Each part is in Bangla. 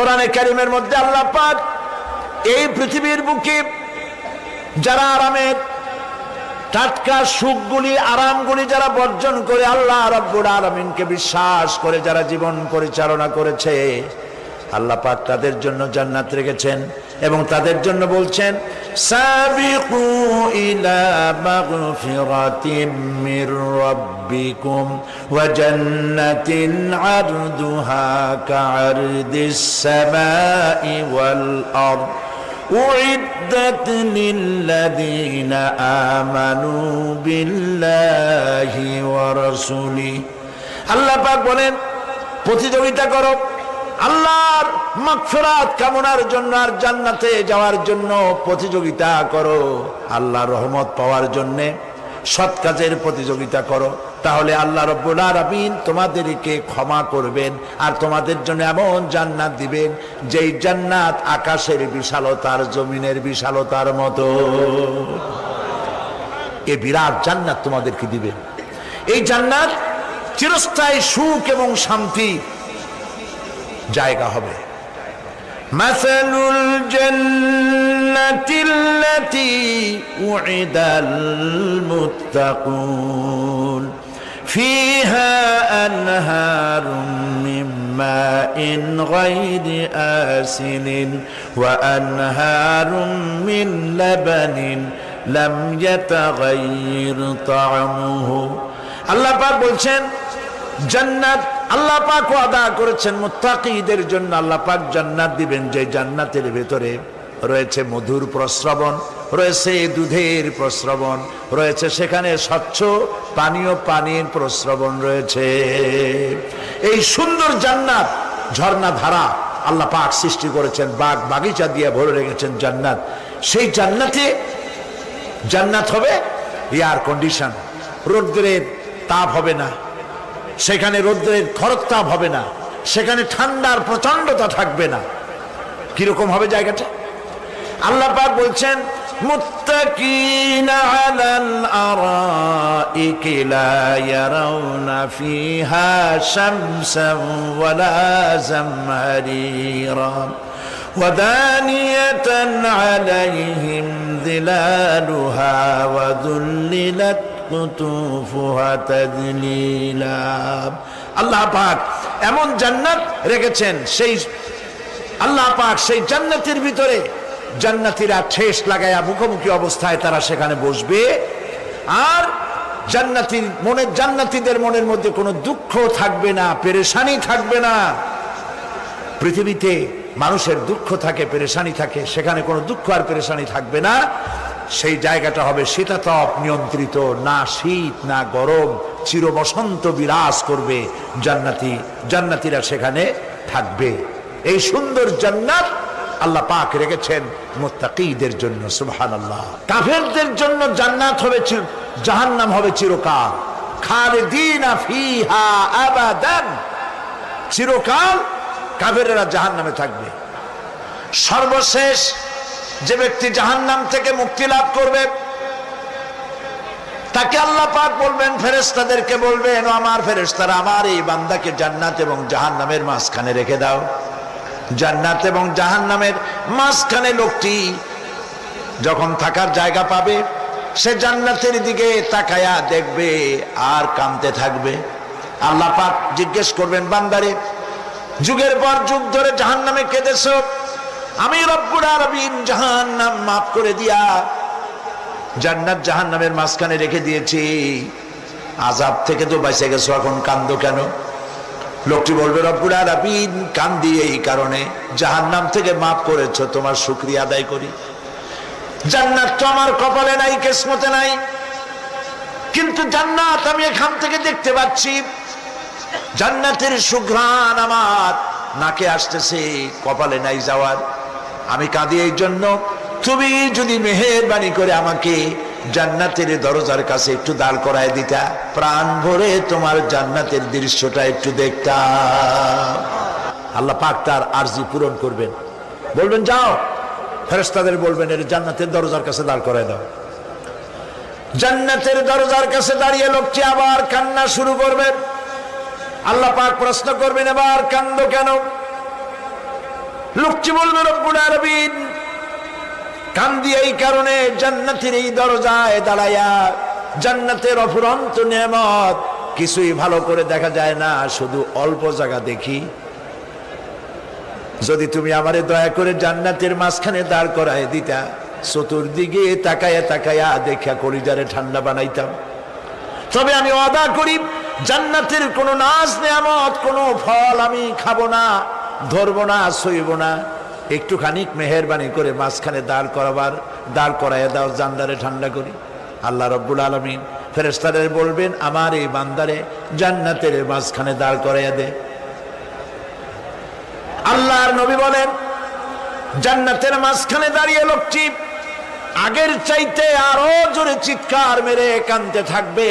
কোরআনে কারীমের মধ্যে আল্লাহ পাক এই পৃথিবীর বুকে যারা আরামের টাটকা সুখগুলি আরামগুলি যারা বর্জন করে আল্লাহ রাব্বুল আলামিনকে বিশ্বাস করে যারা জীবন পরিচালনা করেছে, আল্লাহ পাক তাদের জন্য জান্নাত রেখেছেন এবং তাদের জন্য বলছেন সাবিকু ইলা মাগফিরাতিম মির রাব্বিকুম ওয়া জান্নাতিন আরদুহা কাআরদিস সামাই ওয়াল আরদ উইদ্দাত লিল্লাযীনা আমানু বিল্লাহি ওয়া রাসূলিহি। আল্লাহ পাক বলেন প্রতিযোগিতা করো আল্লাহর মাগফিরাত কামনার জন্য আর জান্নাতে যাওয়ার জন্য প্রতিযোগিতা করো, আল্লাহর রহমত পাওয়ার জন্য সৎ কাজের প্রতিযোগিতা করো, তাহলে আল্লাহ রাব্বুল আলামিন তোমাদেরকে ক্ষমা করবেন আর তোমাদের জন্য এমন জান্নাত দিবেন যেই জান্নাত আকাশের বিশালতার জমিনের বিশালতার মতো। এই বিরাট জান্নাত তোমাদেরকে দিবেন। এই জান্নাত চিরস্থায়ী সুখ এবং শান্তি জায়গা হবে। মাসালুল জান্নাতিল্লাতী উইদাল মুত্তাকুন ফিহা আনহারুম মিন মাইন গায়রি আসিনিন ওয়া আনহারুম মিন লাবানিন লাম ইয়াতাগায়্যার তা'আমুহু। আল্লাহ পাক বলছেন জান্নাত আল্লাহ পাক ওয়াদা করেছেন মুত্তাকীদের জন্য। আল্লাহ পাক জান্নাত দিবেন যে জান্নাতের ভেতরে রয়েছে মধুর প্রস্রবণ, রয়েছে দুধের প্রস্রবণ, রয়েছে সেখানে স্বচ্ছ পানির প্রস্রবণ রয়েছে। এই সুন্দর জান্নাত ঝর্ণা ধারা আল্লাহ পাক সৃষ্টি করেছেন, বাগ বাগিচা দিয়ে ভরে রেখেছেন জান্নাত। সেই জান্নাত হবে এয়ার কন্ডিশন, রৌদ্রের তাপ হবে না সেখানে, রৌদ্রের খরতাপ হবে না সেখানে, ঠান্ডার প্রচন্ডতা থাকবে না। কিরকম হবে জায়গাটা? আল্লাহ পাক বলছেন মুত্তাকিনা আলাল আরাইকি লা ইয়ারাউনা ফিহা শামসান ওয়ালা জামহারিরা ওয়া দানিয়াতান আলাইহিম যিলালুহা ওয়া যুল্লিলাত কুতুফুহা তাযলিলা। আল্লাহ পাক এমন জান্নাত রেখেছেন, সেই আল্লাহ পাক সেই জান্নাতের ভিতরে জান্নাতীরা ঠেস লাগায়া মুখোমুখি অবস্থায় তারা সেখানে বসবে, আর জান্নাতীদের মনের মধ্যে কোনো দুঃখ থাকবে না, পেরেশানি থাকবে না। পৃথিবীতে মানুষের দুঃখ থাকে, পেরেশানি থাকে, সেখানে কোনো দুঃখ আর পেরেশানি থাকবে না। সেই জায়গাটা হবে শীতাতপ নিয়ন্ত্রিত, না শীত না গরম, চির বসন্ত বিরাজ করবে। জান্নাতীরা সেখানে থাকবে। এই সুন্দর জান্নাত আল্লাহ পাক রেখেছেন মুত্তাকীদের জন্য। সুবহানাল্লাহ। কাফেরদের জন্য জান্নাত হবে, জাহান্নাম হবে চিরকাল। খালিদিনা ফিহা আবাদান, চিরকাল কাফেররা জাহান্নামে থাকবে। সর্বশেষ যে ব্যক্তি জাহান্নাম থেকে মুক্তি লাভ করবে তাকে আল্লাহ পাক বলবেন, ফেরেশতাদেরকে বলবেন, আমার ফেরেশতারা আমার এই বান্দাকে জান্নাত এবং জাহান্নামের মাঝখানে রেখে দাও। জান্নাত এবং জাহান্নামের মাঝখানে লোকটি যখন থাকার জায়গা পাবে সে জান্নাতের দিকে তাকায়া দেখবে আর কাঁদতে থাকবে। আল্লাহ পাক জিজ্ঞেস করবেন, বান্দারে যুগের পর যুগ ধরে জাহান্নামে কেঁদেছো, আমি রব্বুল আলামিন জাহান্নাম মাফ করে দিয়া জান্নাত জাহান্নামের মাঝখানে রেখে দিয়েছি, আযাব থেকে তো বেঁচে গেছো, এখন কান্দো কেন? লোকটি বলবে, রব্বুল আলামিন কান্দি এই কারণে, জাহান্নাম থেকে মাফ করেছো, তোমার শুকরিয়া আদায় করি। জান্নাত তো আমার কপালে নাই, কিসমতে নাই, কিন্তু জান্নাত আমি এখান থেকে দেখতে পাচ্ছি। জান্নাতের সুঘ্রাণ আমার নাকে আসতেছে, কপালে নাই যাওয়ার। আমি কাঁদি এই জন্য, তুমি যদি মেহেরবানি করে আমাকে জান্নাতের দরজার কাছে একটু দাঁড় করায় দিতা, প্রাণ ভরে তোমার জান্নাতের দৃশ্যটা একটু দেখতাম। আল্লাহ পাক তার আরজি পূরণ করবেন, বলবেন যাও, ফেরেশতাদের বলবেন এর জান্নাতের দরজার কাছে দাঁড় করায় দাও। জান্নাতের দরজার কাছে দাঁড়িয়ে লোকটি আবার কান্না শুরু করবেন। আল্লাহ পাক প্রশ্ন করবেন, এবার কান্দো কেন? লোকটি বলবে রব্বুল আলামিন কান্দি এই কারণে জান্নাতের এই দরজায় দাঁড়ায়া, জান্নাতের অফুরন্ত নেয়ামত কিছুই ভালো করে দেখা যায় না, শুধু অল্প জায়গা দেখি। যদি তুমি আমারে দয়া করে জান্নাতের মাঝখানে দাঁড় করায় দিতা, চতুর্দিকে তাকায়া তাকায়া দেখা কলিজারে ঠান্ডা বানাইতাম। তবে আমি ওয়াদা করি জান্নাতের কোনো নাজ নেয়ামত, কোনো ফল আমি খাবো না, ধরবো না, সইব না। একটুখানি মেহেরবানি করে মাঝখানে দাঁড় করাইয়া দাও, জান্নারে ঠান্ডা করি। আল্লাহ রব্বুল আলামিন ফেরেশতাদের বলবেন আমার এই বান্দারে জান্নাতের মাঝখানে দাঁড় করাইয়া দে। আল্লাহর নবী বলেন জান্নাতের মাঝখানে দাঁড়িয়ে লোকটি আগের চাইতে আরো জোরে চিৎকার মেরে কাঁদতে থাকবে।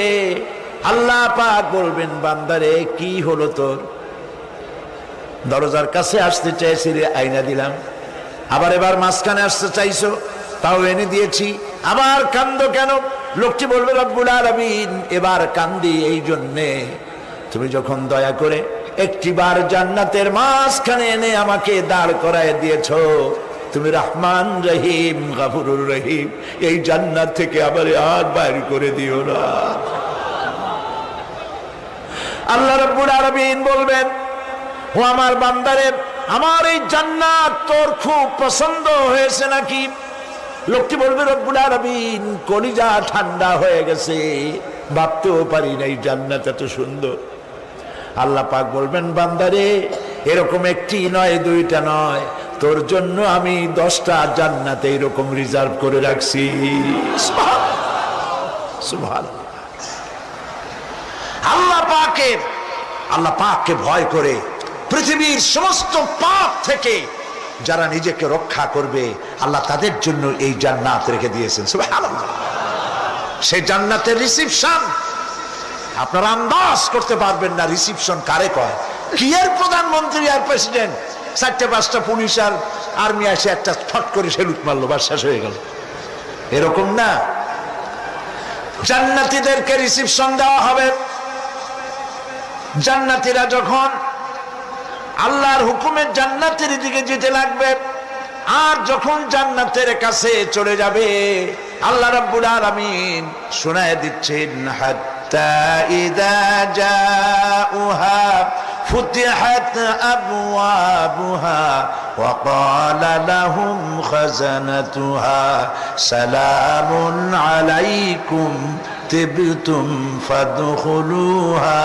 আল্লাহ পাক বলবেন বান্দারে কি হলো তোর? দরজার কাছে আসতে চাইছিলে, আইনা দিলাম। আবার এবার মাঝখানে আসতে চাইছো, তাও এনে দিয়েছি। আবার কান্দো কেন? লোকটি বলবে রব্বুল আলামিন এবার কান্দি এই জন্যে তুমি যখন দয়া করে একটিবার জান্নাতের মাঝখানে এনে আমাকে দাঁড় করায় দিয়েছো, তুমি রহমান রহিম গফুরুর রহিম, এই জান্নাত থেকে আবার আর বাইর করে দিও না। আল্লাহ রাব্বুল আলামিন বলবেন ও আমার বান্দারে, আমার এই জান্নাত তোর খুব পছন্দ হয়েছে নাকি? লোকটি বলবে রব্বুল আলামিন কলিজা ঠান্ডা হয়ে গেছে, ভাবতেও পারি নাই জান্নাত এত সুন্দর। আল্লাহ পাক বলবেন বান্দারে এরকম একটি নয়, দুইটা নয়, তোর জন্য আমি 10টা জান্নাতে এরকম রিজার্ভ করে রাখছি। সুবহানাল্লাহ। আল্লাহ পাককে ভয় করে পৃথিবীর সমস্ত পাপ থেকে যারা নিজেকে রক্ষা করবে আল্লাহ তাদের জন্য এই জান্নাত রেখে দিয়েছেন। সুবহানাল্লাহ। সেই জান্নাতের রিসিপশন আপনারা আন্দাজ করতে পারবেন না। রিসিপশন কারে কয়? কি এর প্রধানমন্ত্রী আর প্রেসিডেন্ট 4-5টা পুলিশ আর আর্মি আসে একটা ফট করে সেলুট মারলো, বাস শেষ হয়ে গেল, এরকম না। জান্নাতীদেরকে রিসিপশন দেওয়া হবে। জান্নাতীরা যখন আল্লাহর হুকুমে জান্নাতের দিকে যেতে লাগবে, আর যখন জান্নাতের কাছে চলে যাবে আল্লাহ রাব্বুল আলামিন শোনায় দিচ্ছেন হাত্তা ইযা জাউহা ফুতিহাত আবওয়াবুহা ওয়া ক্বালা লাহুম খাজানাতুহা সালামুন আলাইকুম তিবতুম ফাদখুলুহা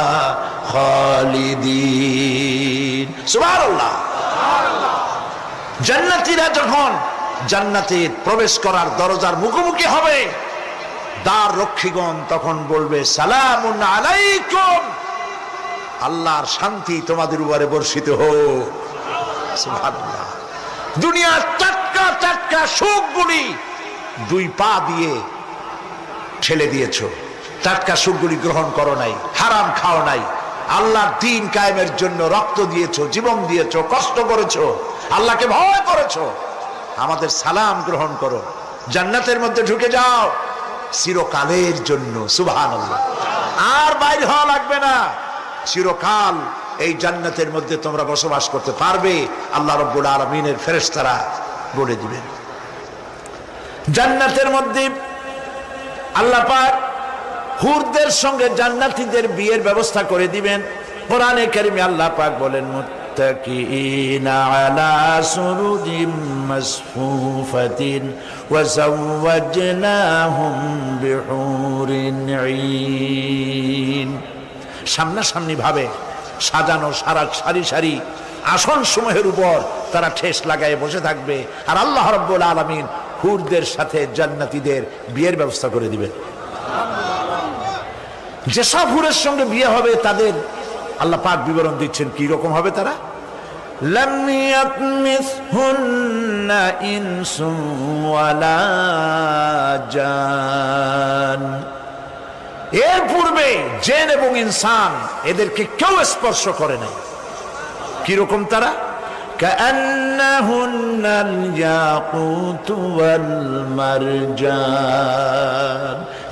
খালিদিন। সুবহানাল্লাহ। জান্নাতীরা যখন জান্নাতে প্রবেশ করার দরজার মুখোমুখি হবে, দ্বার রক্ষীগণ তখন বলবে সালামুন আলাইকুম, আল্লাহর শান্তি তোমাদের উপরে বর্ষিত হোক। সুবহানাল্লাহ। দুনিয়ার টাটকা টাটকা সুখগুলি 2 পা দিয়ে ঠেলে দিয়েছো, টাটকা সুখগুলি গ্রহণ করো নাই, হারাম খাও নাই, আল্লাহর দ্বীন কায়েমের জন্য রক্ত দিয়েছো, জীবন দিয়েছো, কষ্ট করেছো, আল্লাহকে ভয় করেছো। আমাদের সালাম গ্রহণ করো, জান্নাতের মধ্যে ঢুকে যাও চিরকালের জন্য। সুবহানাল্লাহ। আর বাইরে হওয়া লাগবে না, চিরকাল এই জান্নাতের মধ্যে তোমরা বসবাস করতে পারবে। আল্লাহ রাব্বুল আলামিনের ফেরেশতারা বলে দিবেন। জান্নাতের মধ্যে আল্লাহ পাক হুরদের সঙ্গে জান্নাতীদের বিয়ের ব্যবস্থা করে দিবেন। কোরআনে কারিমে আল্লাহ পাক বলেন মুত্তাকিনা আলা সুরুজিম মাসফুফাতিন ওয়া যাওয়াজনাহুম বিহুরিন ঈন। সামনাসামনি ভাবে সাজানো সারি সারি আসন সমূহের উপর তারা ঠেস লাগায় বসে থাকবে, আর আল্লাহ রাব্বুল আলামিন হুরদের সাথে জান্নাতীদের বিয়ের ব্যবস্থা করে দিবেন। যেসব হুরের সঙ্গে বিয়ে হবে তাদের আল্লাহ পাক বিবরণ দিচ্ছেন কি রকম হবে তারা। লাম ইয়াতমিসহুন্না ইনসুন ওয়ালা জান। এর পূর্বে জিন এবং ইনসান এদেরকে কেউ স্পর্শ করে নাই। কি রকম তারা? কান্নাহুন্নাল ইয়াকুতু ওয়াল মারজান।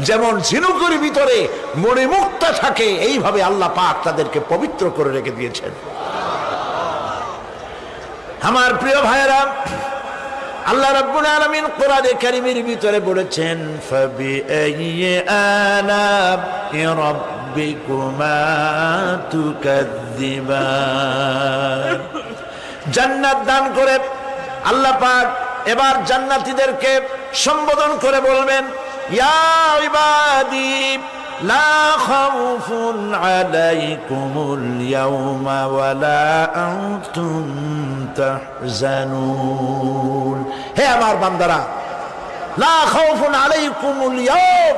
যেমন ঝিনুকের ভিতরে মণিমুক্তা থাকে, এইভাবে আল্লাহ পাক তাদেরকে পবিত্র করে রেখে দিয়েছেন। আমার প্রিয় ভাইরা, আল্লাহ রাব্বুল আলামিন কোরআনে কারীমের ভিতরে বলেছেন, ফাবিআইয়ি আলা'i রাব্বিকুমা তুকাযযিবান। জান্নাত দান করে আল্লাহ পাক এবার জান্নাতীদেরকে সম্বোধন করে বলবেন, ইয়া ইবাদি লা খাউফুন আলাইকুমুল ইয়াওমা ওয়ালা আনতুম তাহজানুন। হে আমার বান্দারা, লা খাউফুন আলাইকুমুল ইয়াওম,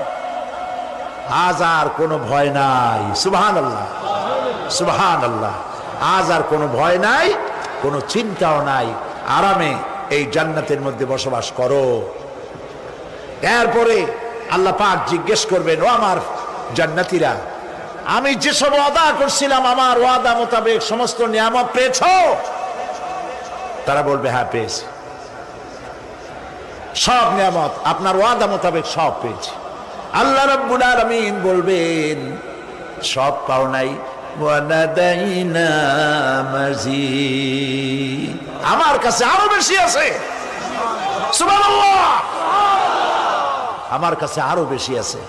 আজ আর কোনো ভয় নাই। সুবহানাল্লাহ, সুবহানাল্লাহ। আজ আর কোনো ভয় নাই, কোনো চিন্তাও নাই, আরামে এই জান্নাতের মধ্যে বসবাস করো। এরপরে আল্লাহ পাক জিজ্ঞেস করবেন, ও আমার জান্নাতীরা, আমি যেসব ওয়াদা করছিলাম আমার ওয়াদা মোতাবেক সমস্ত নিয়ামত পেয়েছো? তারা বলবে, হ্যাঁ পেয়েছি, সব নিয়ামত আপনার ওয়াদা মোতাবেক সব পেয়েছি। আল্লাহ রাব্বুল আলামিন বলবেন, সব পাও নাই, ওয়ালাদাইনা মাজিদ, আমার কাছে আরো বেশি আছে। সুবহানাল্লাহ, আমার কাছে আরো বেশি আছে।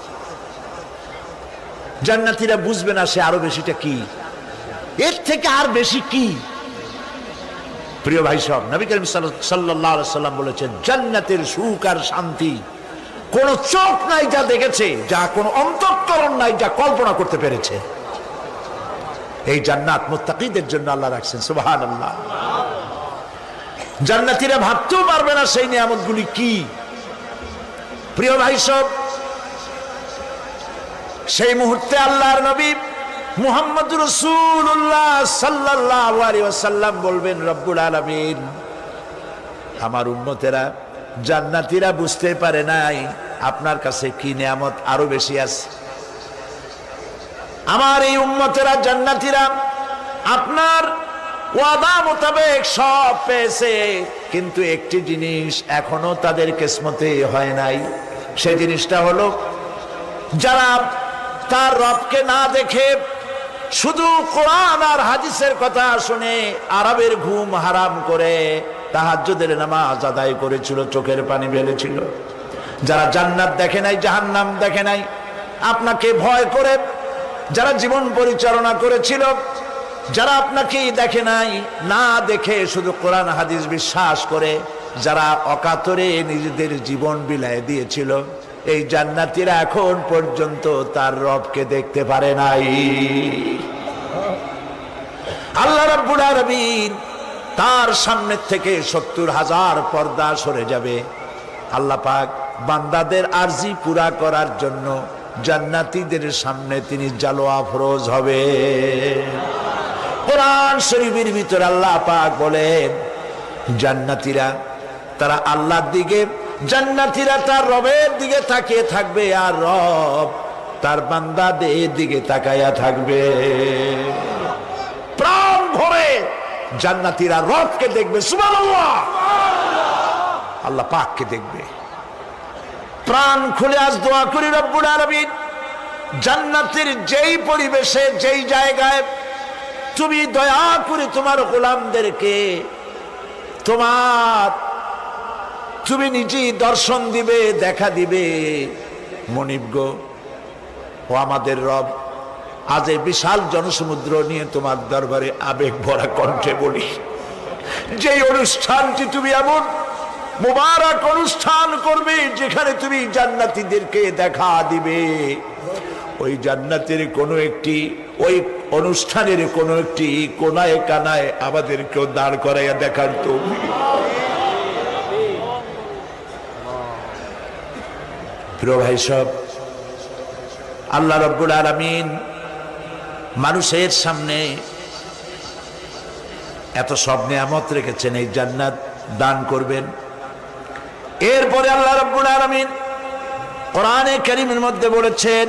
জান্নাতীরা বুঝবে না সে আরো বেশিটা কি, এর থেকে আর বেশি কি। প্রিয় ভাই সব, নবী করিম সাল্লাল্লাহু আলাইহি সাল্লাম বলেছেন, জান্নাতের সুখ আর শান্তি কোন চোখ নাই যা দেখেছে, যা কোন অন্তঃকরণ নাই যা কল্পনা করতে পেরেছে। এই জান্নাত মুত্তাকিদের জন্য আল্লাহ রাখছেন। সুবহানাল্লাহ। জান্নাতীরা ভাবতেও পারবে না সেই নিয়ামতগুলি কি। প্রিয় ভাই সব, সেই মুহূর্তে আল্লাহর নবী মুহাম্মদুর রাসূলুল্লাহ সাল্লাল্লাহু আলাইহি ওয়াসাল্লাম বলবেন, রব্বুল আলামিন, আমার উম্মতেরা জান্নাতীরা বুঝতে পারে নাই আপনার কাছে কি নিয়ামত আরো বেশি আছে। আমার এই উম্মতেরা জান্নাতীরা আপনার ওয়াদা মোতাবেক সব পেয়েছে, কিন্তু একটি জিনিস এখনো তাদের কিসমতে হয় নাই। সেই জিনিসটা হলো, যারা তার রবকে না দেখে শুধু কোরআন আর হাদিসের কথা শুনে আরবের ঘুম হারাম করে তাহাজ্জুদের নামাজ আদায় করেছিল, চোখের পানি ফেলেছিল, যারা জান্নাত দেখে নাই, জাহান্নাম দেখে নাই, আপনাকে ভয় করে যারা জীবন পরিচালনা করেছিল, যারা আপনাকে দেখে নাই, না দেখে শুধু কোরআন হাদিস বিশ্বাস করে যারা অকাতরে নিজেদের জীবন বিলায় দিয়েছিল, এই জান্নাতীরা এখন পর্যন্ত তার রবকে দেখতে পারে নাই। আল্লাহ রাব্বুল আলামিন তার সামনে থেকে ৭০,০০০ পর্দা সরে যাবে। আল্লাহ পাক বান্দাদের আরজি পুরা করার জন্য জান্নাতীদের সামনে তিনি জালোয়া ফরোজ হবে। কোরআন শরীফের ভিতরে আল্লাহ পাক বলেন, জান্নাতীরা তারা আল্লাহর দিকে, জান্নাতীরা তার রবের দিকে তাকিয়ে থাকবে, আর রব তার বান্দাদের দিকে তাকায়া থাকবে। প্রাণ ভরে জান্নাতীরা রবকে দেখবে। সুবহানাল্লাহ, আল্লাহ পাককে দেখবে। প্রাণ খুলে আজ দোয়া করি, রব্বুল আলামিন, জান্নাতের যেই পরিবেশে, যেই জায়গায় তুমি দয়া করে তোমার গোলামদেরকে তুমি নিজেই দর্শন দিবে, দেখা দিবে। মনিব গো, ও আমাদের রব, আজ এই বিশাল জনসমুদ্র নিয়ে তোমার দরবারে আবেগ ভরা কণ্ঠে বলি, যে অনুষ্ঠানটি তুমি এমন মুবারক অনুষ্ঠান করবে যেখানে তুমি জান্নাতীদেরকে দেখা দিবে, ওই জান্নাতের কোনো একটি, ওই অনুষ্ঠানের কোনো একটি কোনায় কানায় আমাদেরকেও দাঁড় করাইয়া দেখার তৌফিক। প্রিয় ভাই সব, আল্লাহ রাব্বুল আলামিন মানুষের সামনে এত সব নিয়ামত রেখেছেন, এই জান্নাত দান করবেন। এরপরে আল্লাহ রাব্বুল আলামিন কোরআনে কারীমের মধ্যে বলেছেন,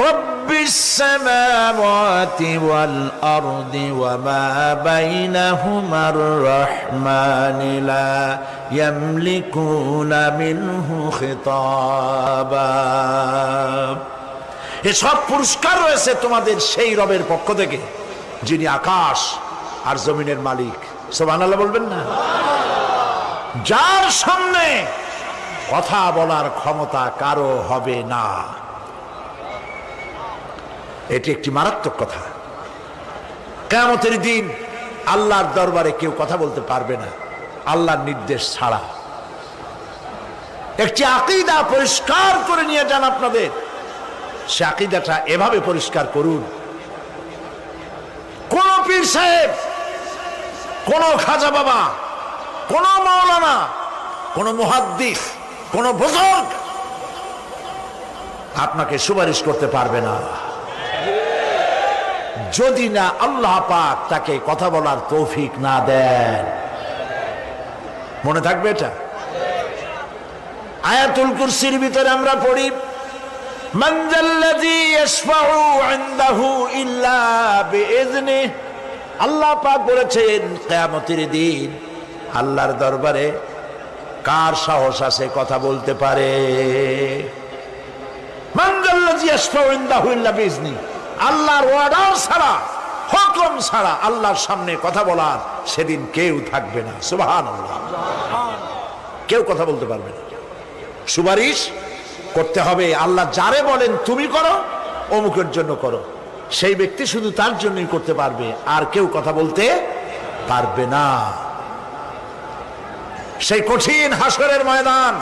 রব্বিস সামাওয়াতি ওয়াল আরদি ওয়া মা বাইনাহুমার রাহমানি লা ইয়ামলিকুনা মিনহু খিতাবা। এসব পুরস্কার রয়েছে তোমাদের সেই রবের পক্ষ থেকে, যিনি আকাশ আর জমিনের মালিক। সুবহানাল্লাহ বলবেন না? যার সামনে কথা বলার ক্ষমতা কারো হবে না। এটি একটি মারাত্মক কথা। কিয়ামতের দিন আল্লাহর দরবারে কেউ কথা বলতে পারবে না আল্লাহর নির্দেশ ছাড়া। একটি আকীদা পরিষ্কার করে নিয়ে যান আপনাদের। সে আকীদাটা এভাবে পরিষ্কার করুন, কোন পীর সাহেব, কোন খাজা বাবা, কোন মাওলানা, কোন মুহাদ্দিস, কোন বুজুর্গ আপনাকে সুপারিশ করতে পারবে না যদি না আল্লাহ পাক তাকে কথা বলার তৌফিক না দেন। মনে থাকবে এটা। আয়াতুল কুরসির ভিতরে আমরা পড়ি, মান যাল্লাযী ইয়াশফাউ ইনদাহু ইল্লা বিইযনিহি। আল্লাহ পাক বলেছেন কিয়ামতের দিন আল্লাহর দরবারে কার সাহস আছে কথা বলতে পারে? মান যাল্লাযী ইয়াশফাউ ইনদাহু ইল্লা বিইযনিহি। আল্লাহর অর্ডার ছাড়া, হুকুম ছাড়া আল্লাহর সামনে কথা বলার সেদিন কেউ থাকবে না। সুবহানাল্লাহ। কেউ কথা বলতে পারবে না। সুপারিশ করতে হবে আল্লাহ যারে বলেন তুমি করো, অমুকের জন্য করো, সেই ব্যক্তি শুধু তার জন্যই করতে পারবে, আর কেউ কথা বলতে পারবে না। সেই কঠিন হাসরের ময়দান,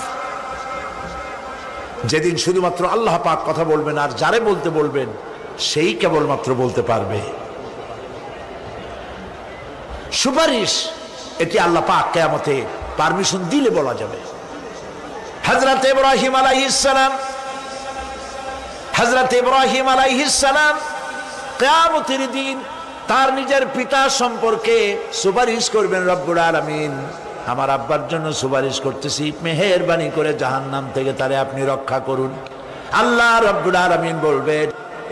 যেদিন শুধুমাত্র আল্লাহ পাক কথা বলবেন, আর যারে বলতে বলবেন সেই কেবলমাত্র বলতে পারবে। সুপারিশ এটি আল্লাহ পাক কিয়ামতে পারমিশন দিলে বলা যাবে। হযরত ইব্রাহিম আলাইহিস সালাম কিয়ামতের দিন তার নিজের পিতা সম্পর্কে সুপারিশ করবেন। রব্বুল আলামিন, আমার আব্বার জন্য সুপারিশ করতেছি, মেহেরবানি করে জাহান্নাম থেকে তারে আপনি রক্ষা করুন। আল্লাহ রব্বুল আলামিন বলবেন,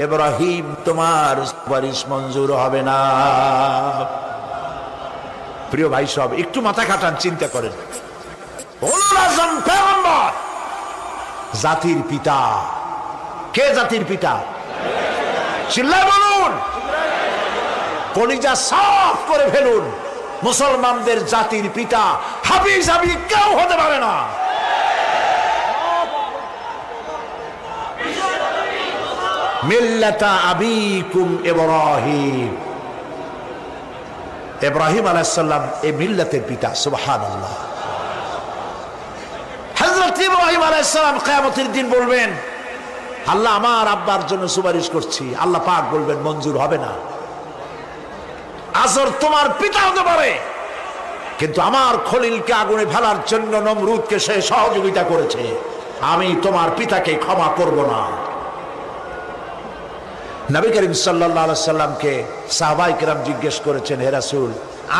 ইব্রাহিম তোমার সুপারিশ মঞ্জুর হবে না। প্রিয় ভাই সব, একটু মাথা খাটান, চিন্তা করেন। জাতির পিতা কে? জাতির পিতা চিল্লায় বলুন, কলিজা সাফ করে ফেলুন। মুসলমানদের জাতির পিতা হাফিজ আবি কেউ হতে পারে না। মিল্লাতা আবিকুম ইব্রাহিম। ইব্রাহিম আলাইহিস সালাম এই মিল্লাতের পিতা। সুবহানাল্লাহ। হযরত ইব্রাহিম আলাইহিস সালাম কিয়ামতের দিন বলবেন, আল্লাহ আমার আব্বার জন্য সুপারিশ করছি। আল্লাহ পাক বলবেন মঞ্জুর হবে না। আজর তোমার পিতা হতে পারে, কিন্তু আমার খলিলকে আগুনে ফেলার জন্য নমরুদকে সে সহযোগিতা করেছে, আমি তোমার পিতাকে ক্ষমা করব না। নবী করিম সাল্লাল্লাহু আলাইহি সাল্লামকে সাহাবায়ে কেরাম জিজ্ঞেস করেছেন, হে রাসূল,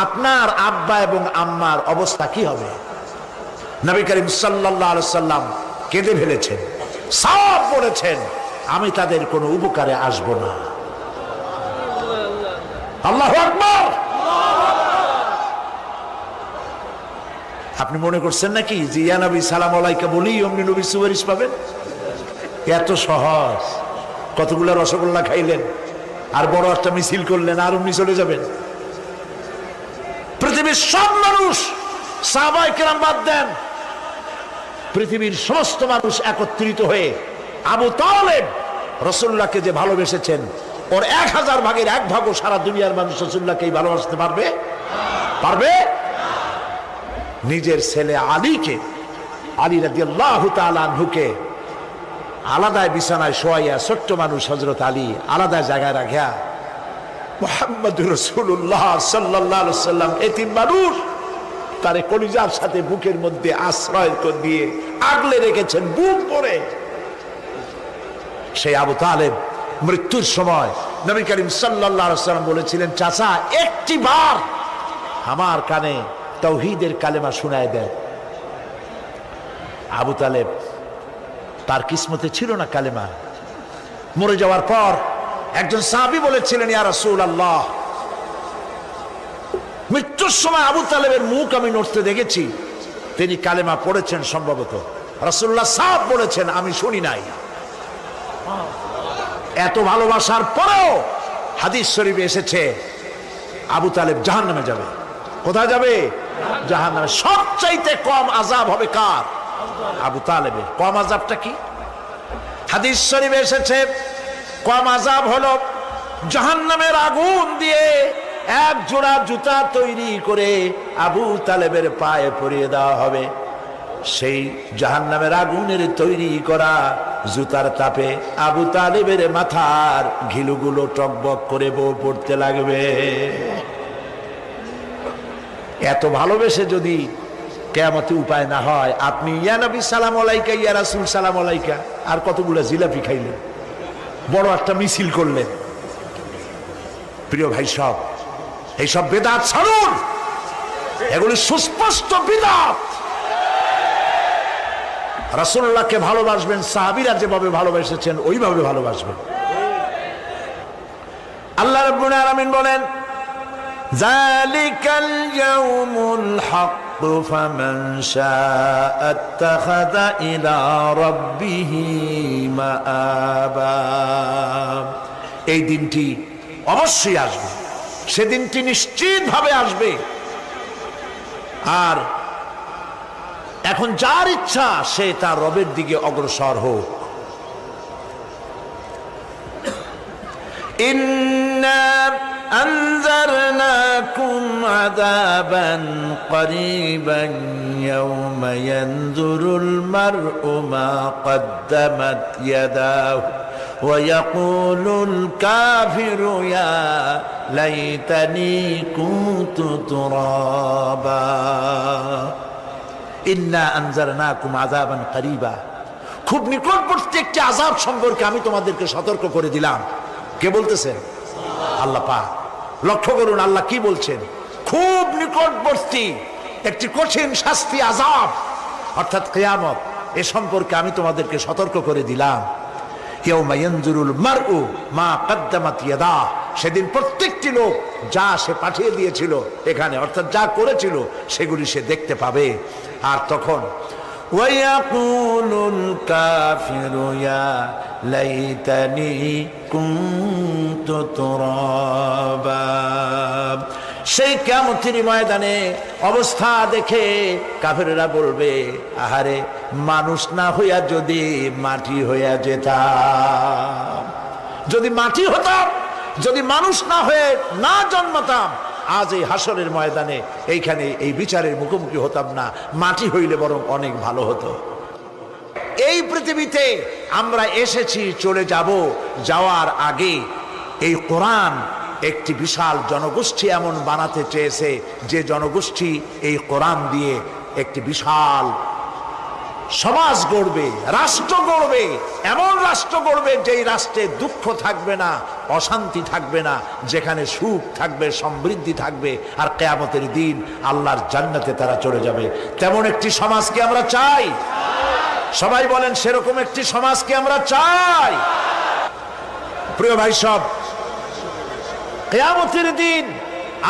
আপনার আব্বা এবং আম্মার অবস্থা কি হবে? নবী করিম সাল্লাল্লাহু আলাইহি সাল্লাম কেঁদে ফেলেছেন, সব বলেছেন, আমি তাদের কোনো উপকারে আসব না। আল্লাহু আকবার। আপনি মনে করছেন নাকি যে ইয়া নবী সালাম আলাইকা বলি অমনি নবী সুপারিশ পাবেন? এত সহজ। কতগুলো রসগোল্লা খাইলেন আর বড় একটা মিছিল করলেন আর অমনি চলে যাবেন? পৃথিবীর সব মানুষ, সাহাবায়ে কেরাম বাদ দেন, পৃথিবীর সমস্ত মানুষ একত্রিত হয়ে আবু তালেব রাসূলুল্লাহকে যে ভালোবেসেছেন, ওর 1000 ভাগের 1 ভাগও সারা দুনিয়ার মানুষ রাসূলুল্লাহকেই ভালোবাসতে পারবে? পারবে? নিজের ছেলে আলীকে, আলী রাদিয়াল্লাহু তাআলা আনহুকে আলাদা বিছানায় শোয়াইয়া, ছোট্ট মানুষ হযরত আলী আলাদা জায়গায় রাখিয়া, মুহাম্মদুর রাসূলুল্লাহ সাল্লাল্লাহু আলাইহি ওয়াসাল্লাম এতিম মানুষ, তারে কলিজার সাথে বুকের মধ্যে আশ্রয় দিয়ে আগলে রেখেছেন বুক ভরে। সেই আবু তালেব মৃত্যুর সময় নবী করিম সাল্লাল্লাহু আলাইহি ওয়াসাল্লাম বলেছিলেন, চাচা একটি বার আমার কানে তাওহীদের কালেমা শোনায় দেন। আবু তালেব, তার কিসমতে ছিল না কালেমা। মরে যাওয়ার পর একজন সাহাবী বলেছিলেন, ইয়া রাসূলুল্লাহ, মৃত্যুর সময় আবু তালেবের মুখ আমি নড়তে দেখেছি, তিনি কালেমা পড়েছেন সম্ভবত। রাসূলুল্লাহ সাহেব বলেছেন, আমি শুনি নাই। এত ভালোবাসার পরেও হাদিস শরীফে এসেছে, আবু তালেব জাহান্নামে যাবে। কোথায় যাবে? জাহান্নামে। সবচাইতে কম আযাব হবে কার? আবু তালেবের। কম আযাবটা কি? হাদিস শরীফে এসেছে কম আযাব হলো জাহান্নামের আগুন দিয়ে এক জোড়া জুতা তৈরি করে আবু তালেবের পায়ে পরিয়ে দেওয়া হবে। সেই জাহান্নামের আগুনের তৈরি করা জুতার তাপে আবু তালেবের মাথার ঘিলুগুলো টকবক করে বউ পড়তে লাগবে। এত ভালোবেসে যদি কিয়ামতে উপায় না হয়, আপনি ইয়া নবী সালাম আলাইকা, ইয়া রাসূল সালাম আলাইকা, আর কতগুলো জিলাপি খাইলেন, বড় একটা মিছিল করলেন। প্রিয় ভাই সব, এইসব বেদাত ছাড়ুন, এগুলি সুস্পষ্ট বিদআত। রাসূলুল্লাহকে ভালোবাসবেন, সাহাবীরা যেভাবে ভালোবেসেছেন ওইভাবে ভালোবাসবেন। আল্লাহ রাব্বুল আলামিন বলেন, যালিকাল ইয়াউমুল হক ফামান শাআ আত্তাখাযা ইলা রাব্বিহি মাআবা। এই দিনটি অবশ্যই আসবে, সেদিনটি নিশ্চিতভাবে আসবে। আর এখন যার ইচ্ছা সে তার রবের দিকে অগ্রসর হোক। ইন্না আনজারনাকুম আযাবান করিবান ইয়াওমা ইয়ানজুরুল মার'উ মা কদ্দামাত ইয়াদাহু ওয়া ইয়াকুলুল কাফিরু ইয়া লাইতানি কুনতু তুরাবা। ইন্না আনজারনাকুম আযাবান করিবা, খুব নিকটবর্তী একটি আযাব সম্পর্কে আমি তোমাদেরকে সতর্ক করে দিলাম। কে বলতেছেন? আল্লাহ পাক। লক্ষ্য করুন আল্লাহ কি বলছেন, খুব নিকটবর্তী একটি কঠিন শাস্তি, আযাব অর্থাৎ কিয়ামত, এ সম্পর্কে আমি তোমাদেরকে সতর্ক করে দিলাম। ইয়াউমা ইয়ানজুরুল মার'উ মা কদ্দামাত ইয়াদা, সেদিন প্রত্যেকটি লোক যা সে পাঠিয়ে দিয়েছিল এখানে, অর্থাৎ যা করেছিল সেগুলি সে দেখতে পাবে। আর তখন ওয়ায়াকুলুল কাফিরু ইয়া লাইতানি কুনতু তুরাবা। সেই কিয়ামতের ময়দানে অবস্থা দেখে কাফেররা বলবে, আহারে মানুষ না হইয়া যদি মাটি হইয়া যেতাম, যদি মাটি হতাম, যদি মানুষ না হয়ে না জন্মতাম, আজ এই হাসরের ময়দানে এইখানে এই বিচারের মুখোমুখি হতাম না, মাটি হইলে বরং অনেক ভালো হতো। এই পৃথিবীতে আমরা এসেছি, চলে যাব, যাওয়ার আগে এই কোরআন একটি বিশাল জনগোষ্ঠী এমন বানাতে চেয়েছে যে জনগোষ্ঠী এই কোরআন দিয়ে একটি বিশাল সমাজ গড়বে, রাষ্ট্র গড়বে, এমন রাষ্ট্র গড়বে যেই রাষ্ট্রে দুঃখ থাকবে না, অশান্তি থাকবে না, যেখানে সুখ থাকবে, সমৃদ্ধি থাকবে, আর কিয়ামতের দিন আল্লাহর জান্নাতে তারা চলে যাবে। তেমন একটি সমাজকে আমরা চাই। সবাই বলেন সেরকম একটি সমাজকে আমরা চাই। প্রিয় ভাই সব, কিয়ামতের দিন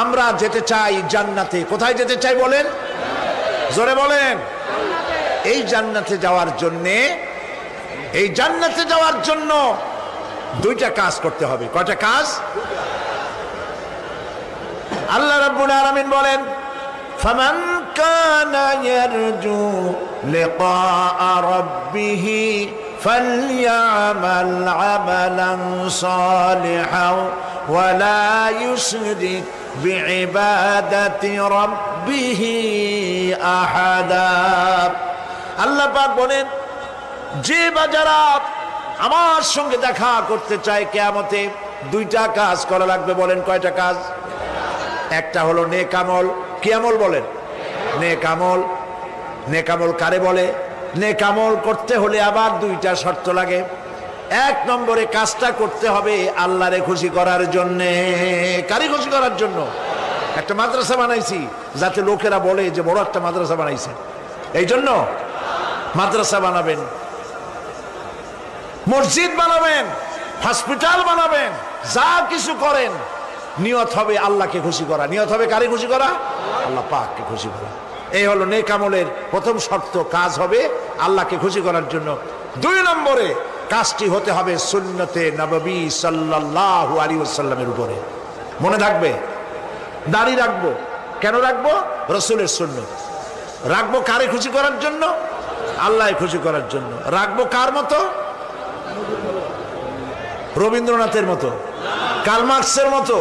আমরা যেতে চাই জান্নাতে। কোথায় যেতে চাই বলেন? জোরে বলেন। এই জান্নাতে যাওয়ার জন্য দুইটা কাজ করতে হবে। কয়টা কাজ? আল্লাহ রাব্বুল আলামিন বলেন, ফামান কানা ইয়ারজু লিকাআ রাব্বিহি ফালইয়ামাল আমালান সালিহান ওয়া লা ইউশরিক বিইবাদাতি রাব্বিহি আহাদা। আল্লাহ পাক বলেন, যে বা যারা আমার সঙ্গে দেখা করতে চায় কিয়ামতে, দুইটা কাজ করা লাগবে। বলেন কয়টা কাজ? একটা হলো নেক আমল। কি আমল বলেন? নেক আমল। নেক আমল কারে বলে? নেক আমল করতে হলে আবার দুইটা শর্ত লাগে। এক নম্বরে কাজটা করতে হবে আল্লাহরে খুশি করার জন্যে। কারে খুশি করার জন্য? একটা মাদ্রাসা বানাইছি যাতে লোকেরা বলে যে বড় একটা মাদ্রাসা বানাইছে, এই জন্য মাদ্রাসা বানাবেন, মসজিদ বানাবেন, হসপিটাল বানাবেন, যা কিছু করেন নিয়ত হবে আল্লাহকে খুশি করা। নিয়ত হবে কারে খুশি করা? আল্লাহ পাককে খুশি করা। এই হলো নেক আমলের প্রথম শর্ত, কাজ হবে আল্লাহকে খুশি করার জন্য। দুই নম্বরে কাজটি হতে হবে সুন্নতে নববী সাল্লাল্লাহু আলাইহি ওয়াসাল্লামের উপরে। মনে থাকবে, দাড়ি রাখবো, কেন রাখবো? রাসূলের সুন্নাত। রাখবো কারে খুশি করার জন্য? আল্লাহ খুশি করার জন্য। রাখবো কার মতো? রবীন্দ্রনাথের মতো, কার্ল মার্কসের মতো,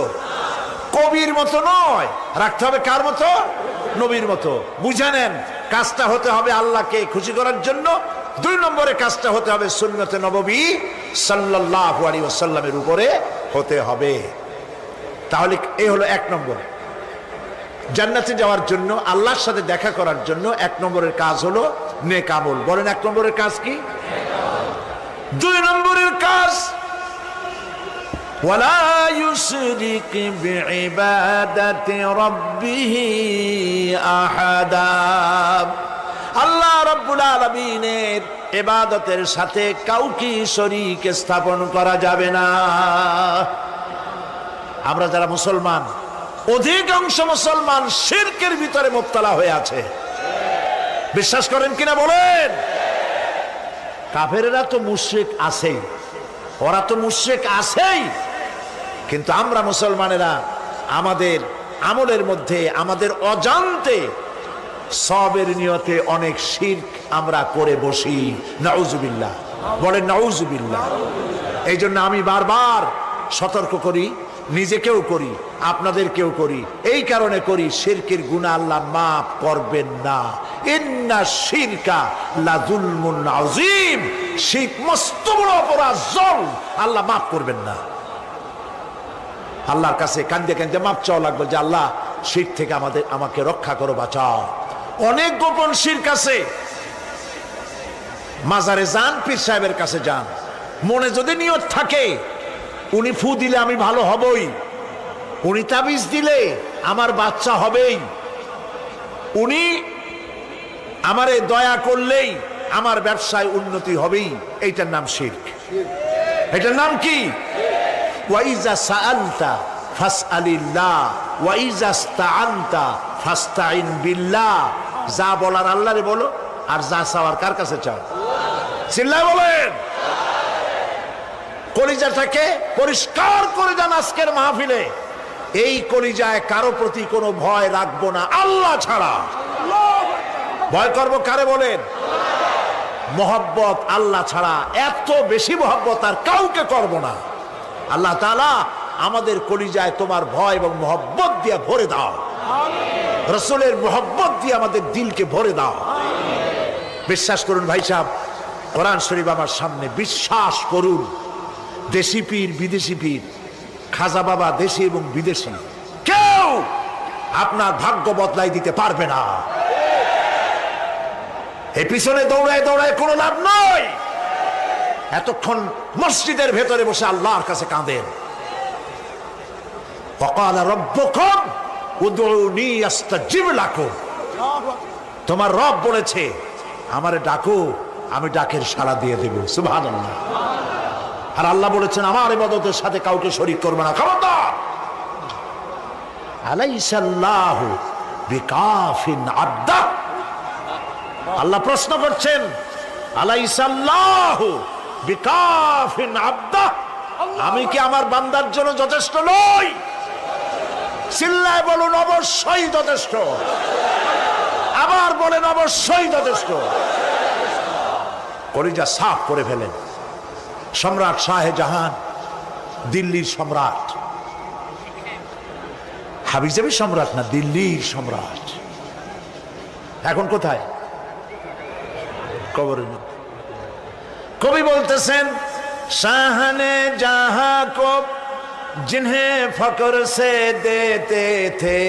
কবির মতো নয়। রাখতে হবে কার মতো? নবীর মতো। বুঝে নেন, কাজটা হতে হবে আল্লাহকে খুশি করার জন্য। 2 নম্বরে কাজটা হতে হবে সুন্নতে নববী সাল্লাল্লাহু আলাইহি ওয়াসাল্লামের উপরে হতে হবে। তাহলে এই হলো 1 নম্বর। জান্নাতে যাওয়ার জন্য, আল্লাহর সাথে দেখা করার জন্য 1 নম্বরের কাজ হলো নেক আমল। বলেন 1 নম্বরের কাজ কি? 2 নম্বরের কাজ ওয়ালা ইউশরিক বিইবাদাতি রাব্বিহি আহাদা। আল্লাহ রাব্বুল আলামিনের ইবাদতের সাথে কাউকে শরীক স্থাপন করা যাবে না। আমরা যারা মুসলমান, অধিকাংশ মুসলমান শিরকের ভিতরে মুবতালা হয়ে আছে। বিশ্বাস করেন কিনা বলেন? কাফেরেরা তো মুশরিক আছেই, ওরা তো মুশরিক আছেই, কিন্তু আমরা মুসলমানেরা আমাদের আমলের মধ্যে, আমাদের অজান্তে সবের নিয়তে অনেক শিরক আমরা করে বসি। নাউজুবিল্লাহ, বলেন নাউজুবিল্লাহ। এই জন্য আমি বারবার সতর্ক করি, নিজেকেও করি, আপনাদেরকেও করি। এই কারণে করি, শিরকের গুনাহ আল্লাহ মাফ করবেন না। ইন্না শিরকা লাযুলমুন আযীম। শিরক মস্ত বড় অপরাধ, জুলম, আল্লাহ মাফ করবেন না। আল্লাহর কাছে কান্দে কান্দে মাপ চাওয়া লাগবে যে আল্লাহ শিরক থেকে আমাকে রক্ষা করো, বাঁচাও। অনেক গোপন শিরক আছে। মাজারে যান, পীর সাহেবের কাছে যান, মনে যদি নিয়ত থাকে উনি ফু দিলে আমি ভালো হবই, উনি তাবিজ দিলে আমার বাচ্চা হবেই, উনি আমারে দয়া করলেই আমার ব্যবসায় উন্নতি হবেই, এইটার নাম শিরক। এটার নাম কি? ওয়াইজা সাআলতা ফাসআলিল্লাহ ওয়াইজা ইসতাআনতা ফাসতাইন বিল্লাহ। যা বলার আল্লাহরে বলো, আর যা চাওয়ার কার কাছে চাও? চিল্লায় বলেন। কলিজাটাকে পরিষ্কার করে যান আজকের মাহফিলে। এই কলিজায় কারো প্রতি কোনো ভয় রাখবো না আল্লাহ ছাড়া। ভয় করবো কারে বলেন? মহব্বত আল্লাহ ছাড়া, এত বেশি মহব্বত আর কাউকে করব না। আল্লাহ তাআলা আমাদের কলিজায় তোমার ভয় এবং মহব্বত দিয়ে ভরে দাও। রাসূলের মহব্বত দিয়ে আমাদের দিলকে ভরে দাও। বিশ্বাস করুন ভাই সাহেব, কোরআন শরীফ আমার সামনে, বিশ্বাস করুন, দেশি পীর বিদেশি পীর, খাজা বাবা দেশি এবং বিদেশি, কেউ আপনার ভাগ্য বদলাই দিতে পারবে না। এই পিছনে দৌড়ায় দৌড়ায় কোনো লাভ নয়। এতক্ষণ মসজিদের ভেতরে বসে আল্লাহর কাছে কাঁদেন। ওয়াকালা রাব্বুকুম উদউনি আস্তাজিব লাকুম। তোমার রব বলেছে আমারে ডাকো, আমি ডাকের সাড়া দিয়ে দেব। সুবহানাল্লাহ। আর আল্লাহ বলেছেন আমার ইবাদতের সাথে কাউকে শরীক করবে না। খবরদার। আলাইসাল্লাহু বিকাফিন আবদা। আল্লাহ প্রশ্ন করছেন, আলাইসাল্লাহু বিকাফিন আবদা, আমি কি আমার বান্দার জন্য যথেষ্ট নই? চিল্লায় বলুন অবশ্যই যথেষ্ট। আবার বলেন অবশ্যই যথেষ্ট। কলিজা সাফ করে ফেলেন। সম্রাট শাহজাহান, দিল্লির সম্রাট, হাবিজাবি সম্রাট না, দিল্লির সম্রাট। এখন কোথায়? কবরের মধ্যে। কবি বলতেছেন, শাহনে জাহাं को जिन्हें फक्र से देते थे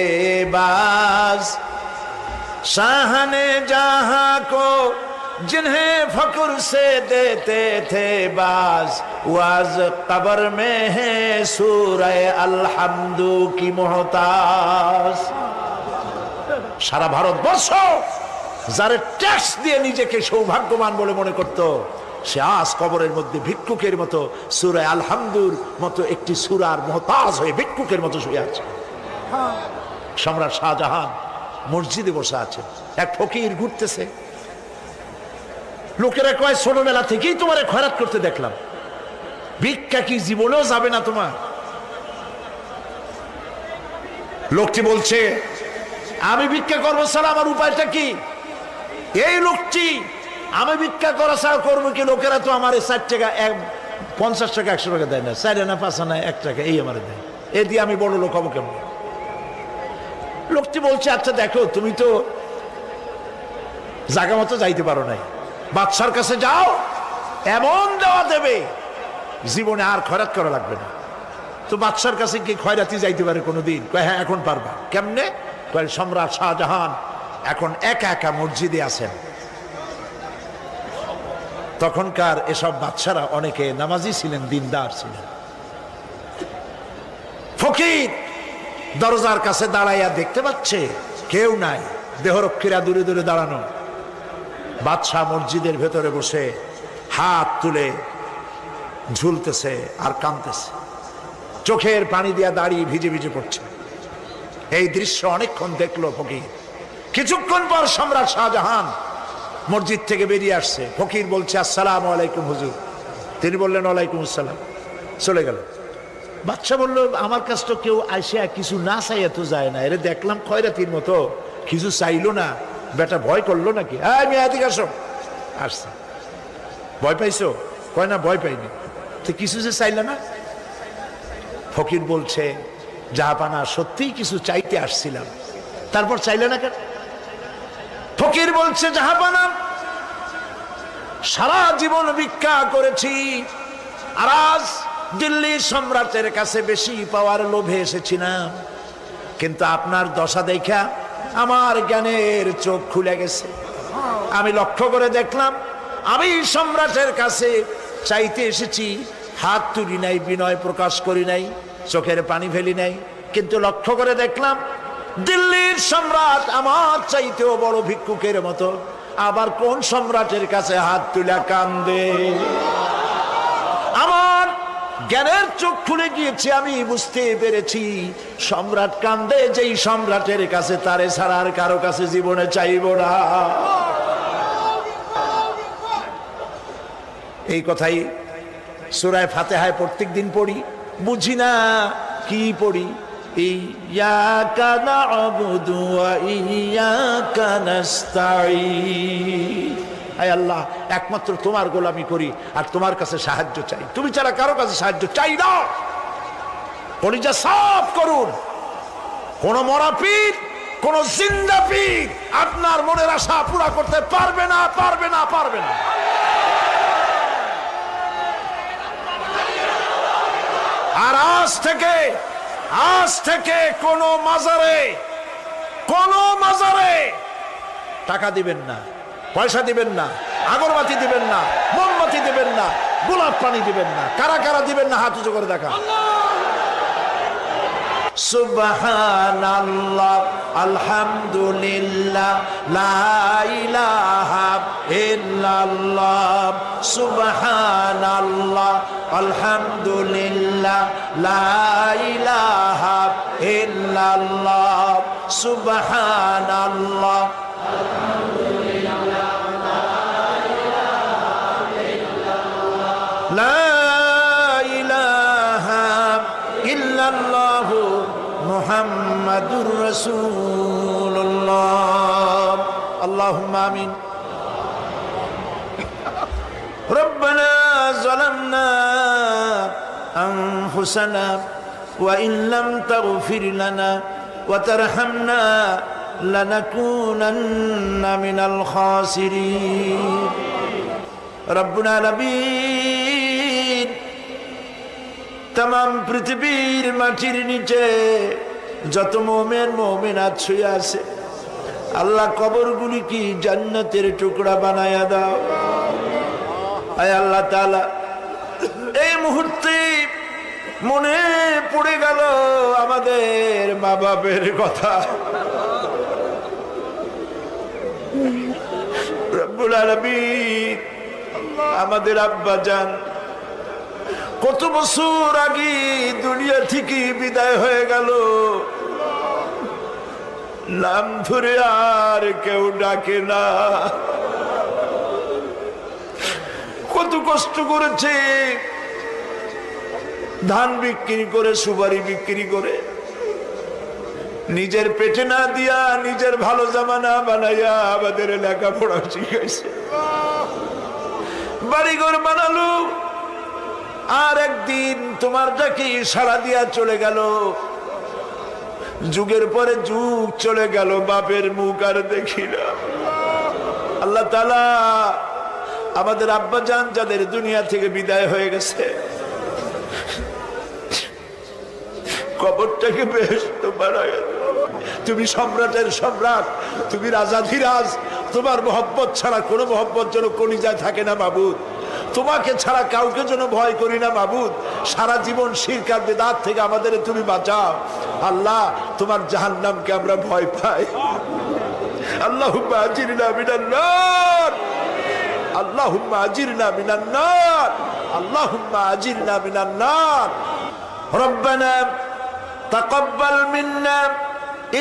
बाज, शाहने जहां को जिन्हें फक्र से देते थे बाज, वाज कब्र में है सूरह अलहम्दु की मोहताज। সারা ভারতবর্ষ যারা ট্যাক্স দিয়ে নিজেকে সৌভাগ্যবান বলে মনে করত, সে আজ কবরের মধ্যে ভিক্ষুকের মতো সূরা আলহামদুর মতো একটি সূরার মুহতাজ হয়ে ভিক্ষুকের মতো শুয়ে আছে। সম্রাট শাহজাহান মসজিদে বসে আছে, এক ফকির ঘুরতেছে। লোকেরা কয় ছোটবেলা থেকেই তোমারে খয়রাত করতে দেখলাম, ভিক্ষা কি জীবনেও যাবে না তোমার? লোকটি বলছে আমি ভিক্ষা করবো স্যার, আমার উপায়টা কি? এই লোকটি আমি ভিক্ষা করা ছাড়া করবো কি? লোকেরা তো আমার 60 টাকা 50 টাকা 100 টাকা দেয় না, 4 আনা 5 আনা 1 টাকা এই আমার দেয়, এ দিয়ে আমি বড় লোক হবো কেমন? লোকটি বলছে আচ্ছা দেখো, তুমি তো জায়গা মতো যাইতে পারো নাই, বাদশার কাছে যাও, এমন দেওয়া দেবে জীবনে আর খয়রাত করা লাগবে না। তো বাদশার কাছে কি খয়রাতি যাইতে পারে কোনোদিন? কয় হ্যাঁ এখন পারবা। কেমনে? কয় সম্রাট শাহজাহান এখন একা একা মসজিদে আছেন। তখনকার এসব বাদশারা অনেকে নামাজি ছিলেন, দিনদার ছিলেন। ফকির দরজার কাছে দাঁড়াইয়া দেখতে পাচ্ছে কেউ নাই, দেহরক্ষীরা দূরে দূরে দাঁড়ানো। বাদশাহ মসজিদের ভেতরে বসে হাত তুলে ঝুলতেছে আর কাঁদতেছে, চোখের পানি দিয়া দাঁড়িয়ে ভিজে ভিজে পড়ছে। এই দৃশ্য অনেকক্ষণ দেখলো ফকির। কিছুক্ষণ পর সম্রাট শাহজাহান মসজিদ থেকে বেরিয়ে আসছে। ফকির বলছে আসসালামু আলাইকুম হুজুর। তিনি বললেন ওয়ালাইকুম আসসালাম, চলে গেল। বাদশা বলল আমার কাছে তো কেউ আইসা কিছু না চাইয়া তো যায় না, এরে দেখলাম খয়রাতির মতো কিছু চাইলো না, বেটা ভয় করলো নাকি? আমি এদিকে আসো। আসছে। ভয় পাইছো? কয় না ভয় পাইনি। তো কিছু যে চাইলে না? ফকির বলছে জাহাপানা সত্যিই কিছু চাইতে আসছিলাম, তারপর চাইলে না কেন? ফকির বলছে জাহাপানা সারা জীবন ভিক্ষা করেছি, আর আজ দিল্লির সম্রাটের কাছে বেশি পাওয়ার লোভে এসেছিলাম, কিন্তু আপনার দশা দেখা আমার জ্ঞানের চোখ খুলে গেছে। আমি লক্ষ্য করে দেখলাম আমি সম্রাটের কাছে চাইতে এসেছি, হাত তুলি নাই, বিনয় প্রকাশ করি নাই, চোখের পানি ফেলি নাই, কিন্তু লক্ষ্য করে দেখলাম দিল্লির সম্রাট আমার চাইতেও বড় ভিক্ষুকের মতো। আবার কোন সম্রাটের কাছে হাত তুলে কান্দে? আমার জ্ঞানের চোখ খুলে গিয়েছে, আমি বুঝতে পেরেছি সম্রাট কান্দে যেই সম্রাটের কাছে, তারে ছাড়া আর কারো কাছে জীবনে চাইব না। এই কথাই সূরা ফাতিহায় প্রত্যেক দিন পড়ি, বুঝি না কি পড়ি। ইয়াকা না'বুদু ওয়া ইয়াকা নাস্তাঈন। আয় আল্লাহ, একমাত্র তোমার গোলামি করি আর তোমার কাছে সাহায্য চাই, তুমি ছাড়া কারো কাছে সাহায্য চাই না। কলিজা সাফ করুন। কোন মরা পীর, কোন জিন্দা পীর আপনার মনের আশা পুরা করতে পারবে না, পারবে না, পারবে না। আর আজ থেকে কোন মাজারে টাকা দিবেন না, পয়সা দিবেন না, আগরবাতি দিবেন না, মোমবাতি দিবেন না, গোলাপ পানি দিবেন না। কারা কারা দিবেন না হাত উঁচু করে দেখা। সুবহানাল্লাহ, আলহামদুলিল্লাহ, লা ইলাহা ইল্লাল্লাহ। সুবহানাল্লাহ, আলহামদুলিল্লাহ, লা ইলাহা ইল্লাল্লাহ। সুবহানাল্লাহ, লা ইলাহা ইল্লাল্লাহ, মুহাম্মাদুর রাসূলুল্লাহ। আল্লাহুম্মা আমিন। রব্বানা যালামনা আনফুসানা ওয়া ইন লাম তাগফির লানা ওয়া তারহামনা লানাকুনান্না মিনাল খাসিরিন। রব্বুল আলামিন, তাম পৃথিবীর মাটির নিচে যত মুমিন মুমিনাত শুয়ে আছে, আল্লাহ কবরগুলি কি জান্নাতের টুকরা বানায়া দাও। আয় আল্লাহ তাআলা, এই মুহূর্তে মনে পড়ে গেল আমাদের মা বাপের কথা। রব্বুল আলামিন, আমাদের আব্বা জান কত বছর আগে দুনিয়া থেকে বিদায় হয়ে গেল, নাম ধরে আর কেউ ডাকে না। কত কষ্ট করেছে, ধান বিক্রি করে, সুপারি বিক্রি করে নিজের পেটে না দিয়া নিজের ভালো জামা না বানাইয়া আমাদের লেখাপড়া শিখাইছে, বাড়িঘর বানালো, আর একদিন তোমার ডাকে সাড়া দিয়া চলে গেল। যুগের পরে যুগ চলে গেল, বাপের মুখ আর দেখি না। আল্লাহ তাআলা আমাদের আব্বাজান যাদের দুনিয়া থেকে বিদায় হয়ে গেছে, কবরটাকে বেহেশত বানায়। তুমি সম্রাটের সম্রাট, তুমি রাজাধিরাজ, তোমার মহব্বত ছাড়া কোনো মহব্বত যেন কলিজায় থাকে না মাবুদ। তোমাকে ছাড়া কাউকে যেন ভয় করি না মাবুদ। সারা জীবন শিরক আর বিদআত থেকে আমাদের তুমি বাঁচাও আল্লাহ। তোমার জাহান্নামকে আমরা ভয় পাই। আল্লাহুম্মা আজিরনা মিনান নার, আল্লাহুম্মা আজিরনা মিনান নার, আল্লাহুম্মা আজিরনা মিনান নার। রব্বানা তাকাব্বাল মিন্না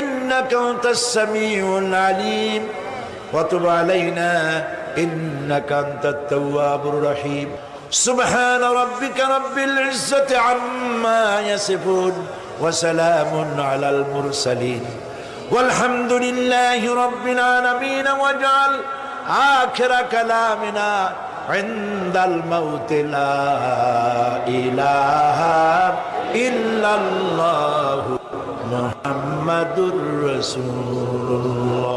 ইন্নাকা আনতাস সামিউল আলিম ওয়া তুব আলাইনা ইন্নাকা আনতাত তাওয়াবুর রহিম। সুবহানা রাব্বিকা রাব্বিল ইজ্জাতি আম্মা ইয়াসিফুন ওয়া সালামুন আলাল মুরসালিন ওয়ালহামদুলিল্লাহি রাব্বিল আলামিন। ওয়াজআল আখিরা কালামিনা ইনদাল মাউত লা ইলাহা ইল্লাল্লাহু মুহাম্মাদুর রাসূলুল্লাহ।